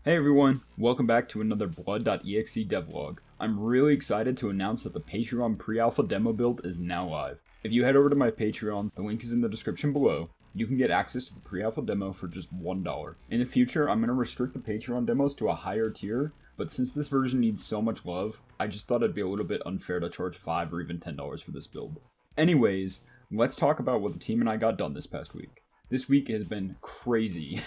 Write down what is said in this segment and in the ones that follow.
Hey everyone, welcome back to another Blood.exe devlog. I'm really excited to announce that the Patreon pre-alpha demo build is now live. If you head over to my Patreon, the link is in the description below, you can get access to the pre-alpha demo for just $1. In the future, I'm going to restrict the Patreon demos to a higher tier, but since this version needs so much love, I just thought it'd be a little bit unfair to charge $5 or even $10 for this build. Anyways, let's talk about what the team and I got done this past week. This week has been crazy,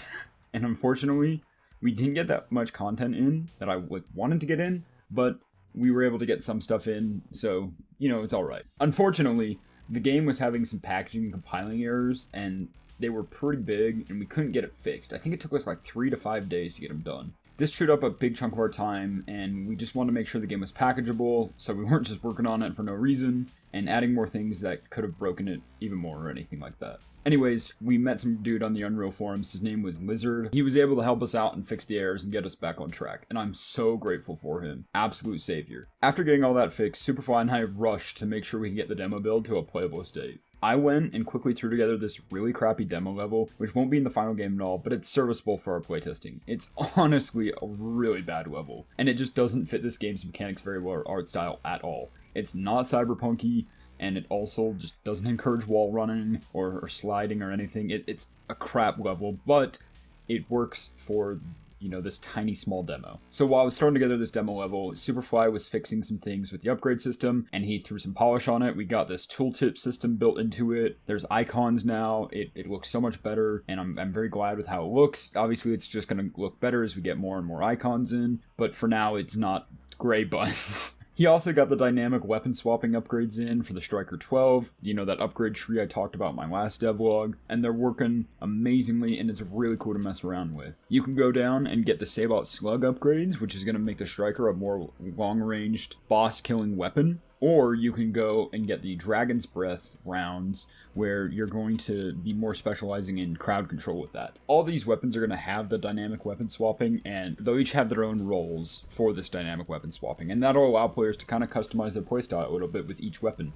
and unfortunately, we didn't get that much content in that I wanted to get in, but we were able to get some stuff in, so, it's alright. Unfortunately, the game was having some packaging and compiling errors, and they were pretty big, and we couldn't get it fixed. I think it took us like 3 to 5 days to get them done. This chewed up a big chunk of our time, and we just wanted to make sure the game was packageable, so we weren't just working on it for no reason, and adding more things that could have broken it even more or anything like that. Anyways, we met some dude on the Unreal forums. His name was Lizard. He was able to help us out and fix the errors and get us back on track, and I'm so grateful for him. Absolute savior. After getting all that fixed, Superfly and I rushed to make sure we can get the demo build to a playable state. I went and quickly threw together this really crappy demo level, which won't be in the final game at all, but it's serviceable for our playtesting. It's honestly a really bad level, and it just doesn't fit this game's mechanics very well or art style at all. It's not cyberpunky, and it also just doesn't encourage wall running or sliding or anything. It's a crap level, but it works for, this tiny small demo. So while I was throwing together this demo level, Superfly was fixing some things with the upgrade system, and he threw some polish on it. We got this tooltip system built into it. There's icons now. It looks so much better, and I'm very glad with how it looks. Obviously, it's just going to look better as we get more and more icons in, but for now, it's not gray buttons. He also got the dynamic weapon swapping upgrades in for the Striker 12, that upgrade tree I talked about in my last devlog, and they're working amazingly, and it's really cool to mess around with. You can go down and get the Save-Out Slug upgrades, which is going to make the Striker a more long-ranged, boss-killing weapon, or you can go and get the Dragon's Breath rounds, where you're going to be more specializing in crowd control with that. All these weapons are going to have the dynamic weapon swapping, and they'll each have their own roles for this dynamic weapon swapping, and that'll allow players to kind of customize their playstyle a little bit with each weapon.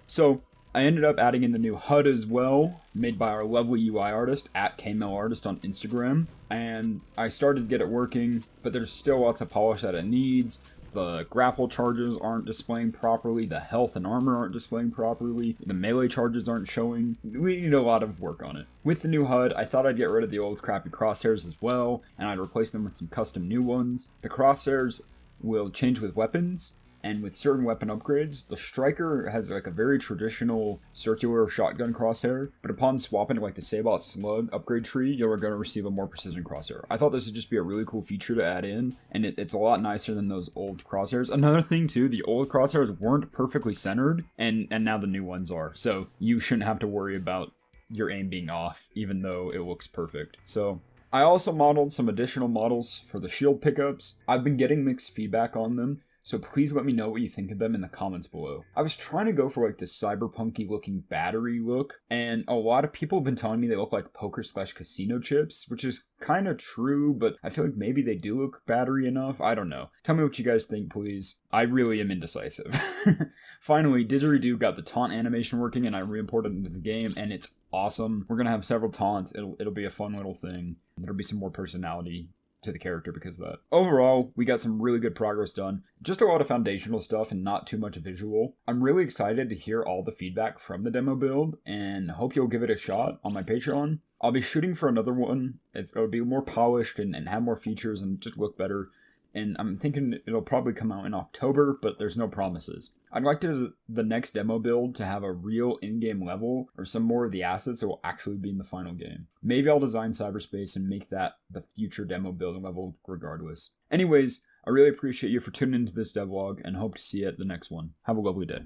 So, I ended up adding in the new HUD as well, made by our lovely UI artist, at KMLArtist on Instagram, and I started to get it working, but there's still lots of polish that it needs. The grapple charges aren't displaying properly, the health and armor aren't displaying properly, the melee charges aren't showing. We need a lot of work on it. With the new HUD, I thought I'd get rid of the old crappy crosshairs as well, and I'd replace them with some custom new ones. The crosshairs will change with weapons, and with certain weapon upgrades. The Striker has like a very traditional circular shotgun crosshair, but upon swapping to like the Save-Out Slug upgrade tree, you're going to receive a more precision crosshair. I thought this would just be a really cool feature to add in, and it's a lot nicer than those old crosshairs. Another thing too, the old crosshairs weren't perfectly centered, and now the new ones are, so you shouldn't have to worry about your aim being off, even though it looks perfect. So I also modeled some additional models for the shield pickups. I've been getting mixed feedback on them, so please let me know what you think of them in the comments below. I was trying to go for like this cyberpunky looking battery look, and a lot of people have been telling me they look like poker/casino chips, which is kind of true, but I feel like maybe they do look battery enough. I don't know. Tell me what you guys think, please. I really am indecisive. Finally, Didgeridoo got the taunt animation working, and I re-imported it into the game, and it's awesome. We're gonna have several taunts. It'll be a fun little thing. There'll be some more personality to the character because of that. Overall, we got some really good progress done. Just a lot of foundational stuff and not too much visual. I'm really excited to hear all the feedback from the demo build and hope you'll give it a shot on my Patreon. I'll be shooting for another one. It'll be more polished and have more features and just look better. And I'm thinking it'll probably come out in October, but there's no promises. I'd like the next demo build to have a real in-game level or some more of the assets that will actually be in the final game. Maybe I'll design cyberspace and make that the future demo building level regardless. Anyways, I really appreciate you for tuning into this devlog and hope to see you at the next one. Have a lovely day.